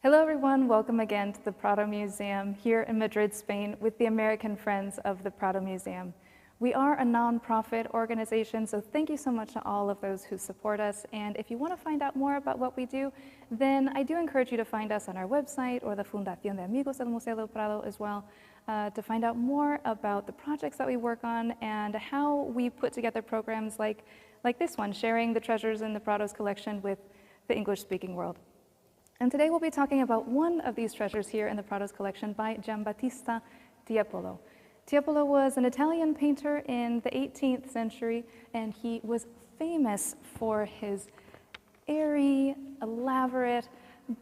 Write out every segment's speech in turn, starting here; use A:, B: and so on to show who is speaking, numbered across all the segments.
A: Hello everyone, welcome again to the Prado Museum here in Madrid, Spain with the American Friends of the Prado Museum. We are a non-profit organization, so thank you so much to all of those who support us. And if you want to find out more about what we do, then I do encourage you to find us on our website or the Fundación de Amigos del Museo del Prado as well, to find out more about the projects that we work on and how we put together programs like this one, sharing the treasures in the Prado's collection with the English-speaking world. And today we'll be talking about one of these treasures here in the Prado's collection by Giambattista Tiepolo. Tiepolo was an Italian painter in the 18th century, and he was famous for his airy, elaborate,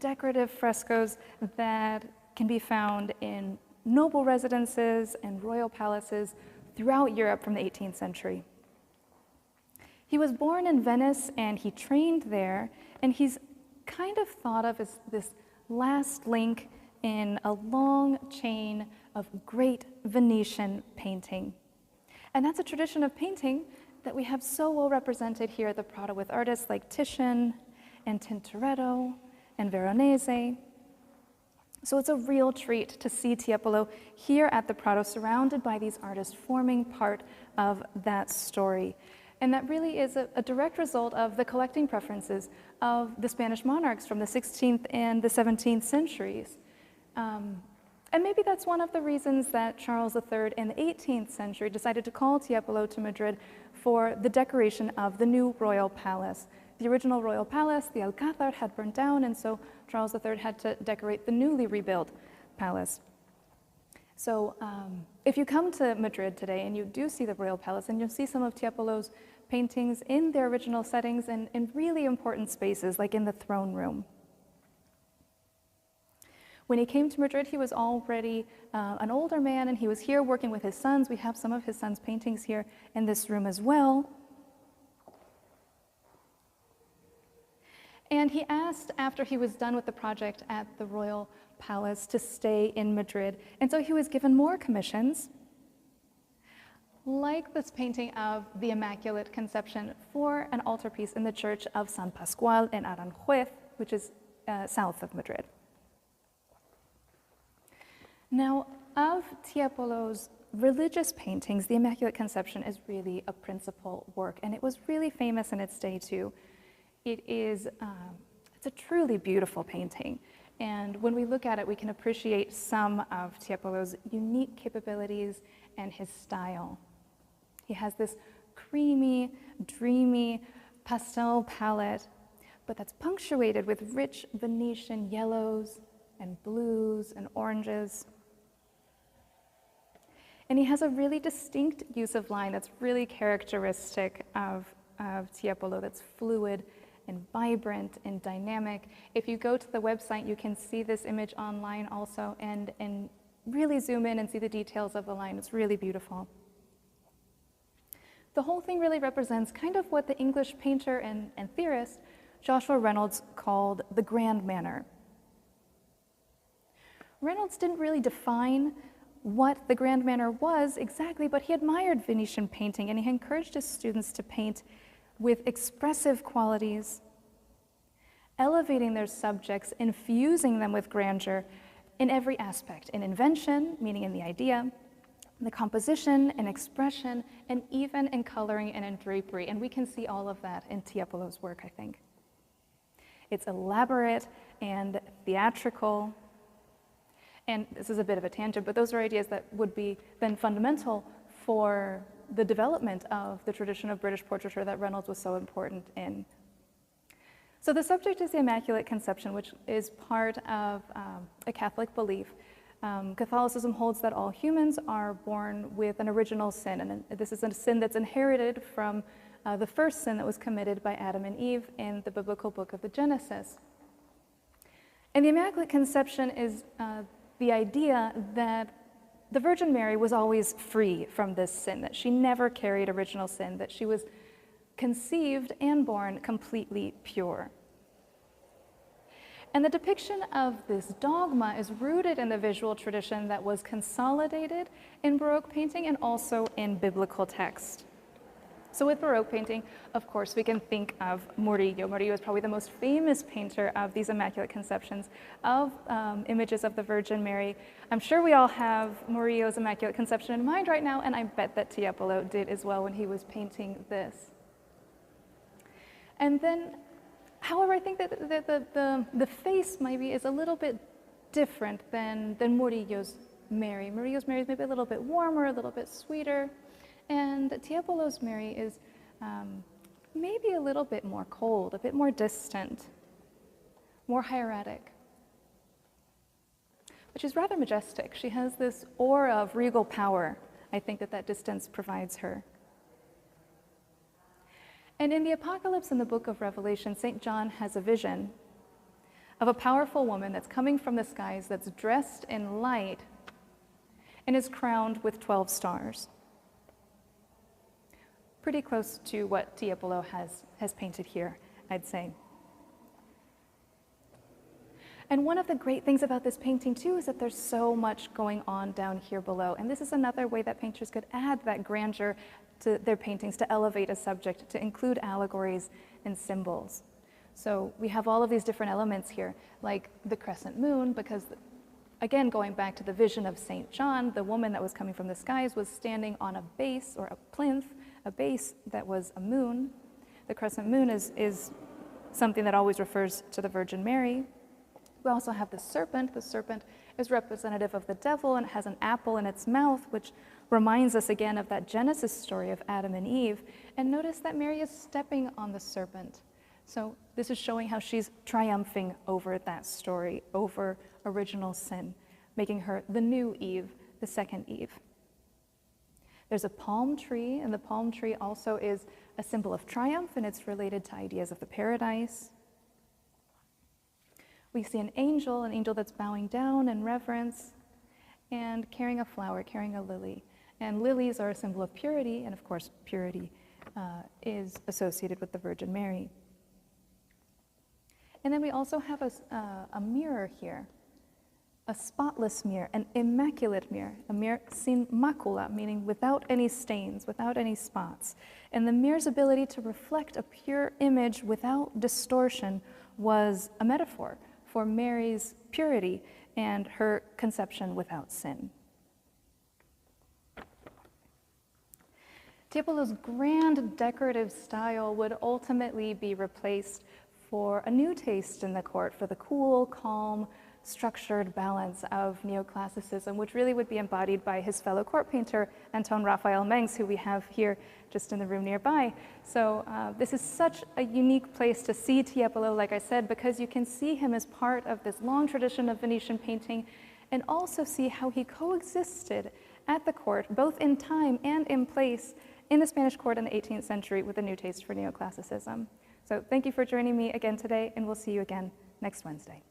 A: decorative frescoes that can be found in noble residences and royal palaces throughout Europe from the 18th century. He was born in Venice and he trained there, and he's kind of thought of as this last link in a long chain of great Venetian painting. And that's a tradition of painting that we have so well represented here at the Prado with artists like Titian and Tintoretto and Veronese. So it's a real treat to see Tiepolo here at the Prado surrounded by these artists forming part of that story. And that really is a direct result of the collecting preferences of the Spanish monarchs from the 16th and the 17th centuries. And maybe that's one of the reasons that Charles III in the 18th century decided to call Tiepolo to Madrid for the decoration of the new royal palace. The original royal palace, the Alcazar, had burned down, and so Charles III had to decorate the newly rebuilt palace. So if you come to Madrid today and you do see the Royal Palace, and you'll see some of Tiepolo's paintings in their original settings and in really important spaces, like in the throne room. When he came to Madrid, he was already an older man, and he was here working with his sons. We have some of his sons' paintings here in this room as well. And he asked, after he was done with the project at the Royal Palace, to stay in Madrid. And so he was given more commissions, like this painting of the Immaculate Conception for an altarpiece in the church of San Pascual in Aranjuez, which is south of Madrid. Now, of Tiepolo's religious paintings, the Immaculate Conception is really a principal work, and it was really famous in its day too. It's a truly beautiful painting. And when we look at it, we can appreciate some of Tiepolo's unique capabilities and his style. He has this creamy, dreamy pastel palette, but that's punctuated with rich Venetian yellows and blues and oranges. And he has a really distinct use of line that's really characteristic of Tiepolo, that's fluid and vibrant and dynamic. If you go to the website, you can see this image online also and really zoom in and see the details of the line. It's really beautiful. The whole thing really represents kind of what the English painter and theorist Joshua Reynolds called the grand manner. Reynolds didn't really define what the grand manner was exactly, but he admired Venetian painting, and he encouraged his students to paint with expressive qualities, elevating their subjects, infusing them with grandeur in every aspect, in invention, meaning in the idea, in the composition, in expression, and even in coloring and in drapery. And we can see all of that in Tiepolo's work, I think. It's elaborate and theatrical, and this is a bit of a tangent, but those are ideas that would be then fundamental for the development of the tradition of British portraiture that Reynolds was so important in. So the subject is the Immaculate Conception, which is part of a Catholic belief. Catholicism holds that all humans are born with an original sin, and this is a sin that's inherited from the first sin that was committed by Adam and Eve in the biblical book of the Genesis. And the Immaculate Conception is the idea that the Virgin Mary was always free from this sin, that she never carried original sin, that she was conceived and born completely pure. And the depiction of this dogma is rooted in the visual tradition that was consolidated in Baroque painting and also in biblical text. So with Baroque painting, of course, we can think of Murillo. Murillo is probably the most famous painter of these Immaculate Conceptions, of images of the Virgin Mary. I'm sure we all have Murillo's Immaculate Conception in mind right now, and I bet that Tiepolo did as well when he was painting this. And then, however, I think that the face maybe is a little bit different than Murillo's Mary. Murillo's Mary is maybe a little bit warmer, a little bit sweeter. And Tiepolo's Mary is maybe a little bit more cold, a bit more distant, more hieratic. But she's rather majestic. She has this aura of regal power. I think that distance provides her. And in the Apocalypse in the book of Revelation, St. John has a vision of a powerful woman that's coming from the skies, that's dressed in light and is crowned with 12 stars. Pretty close to what Tiepolo has painted here, I'd say. And one of the great things about this painting too is that there's so much going on down here below. And this is another way that painters could add that grandeur to their paintings, to elevate a subject, to include allegories and symbols. So we have all of these different elements here, like the crescent moon, because again, going back to the vision of St. John, the woman that was coming from the skies was standing on a base or a plinth, a base that was a moon. The crescent moon is something that always refers to the Virgin Mary. We also have the serpent. The serpent is representative of the devil, and it has an apple in its mouth, which reminds us again of that Genesis story of Adam and Eve. And notice that Mary is stepping on the serpent. So this is showing how she's triumphing over that story, over original sin, making her the new Eve, the second Eve. There's a palm tree, and the palm tree also is a symbol of triumph, and it's related to ideas of the paradise. We see an angel that's bowing down in reverence and carrying a flower, carrying a lily. And lilies are a symbol of purity, and of course, purity is associated with the Virgin Mary. And then we also have a mirror here, a spotless mirror, an immaculate mirror, a mirror sin macula, meaning without any stains, without any spots. And the mirror's ability to reflect a pure image without distortion was a metaphor for Mary's purity and her conception without sin. Tiepolo's grand decorative style would ultimately be replaced for a new taste in the court, for the cool, calm, structured balance of neoclassicism, which really would be embodied by his fellow court painter, Anton Raphael Mengs, who we have here just in the room nearby. So this is such a unique place to see Tiepolo, like I said, because you can see him as part of this long tradition of Venetian painting, and also see how he coexisted at the court, both in time and in place, in the Spanish court in the 18th century with a new taste for neoclassicism. So thank you for joining me again today, and we'll see you again next Wednesday.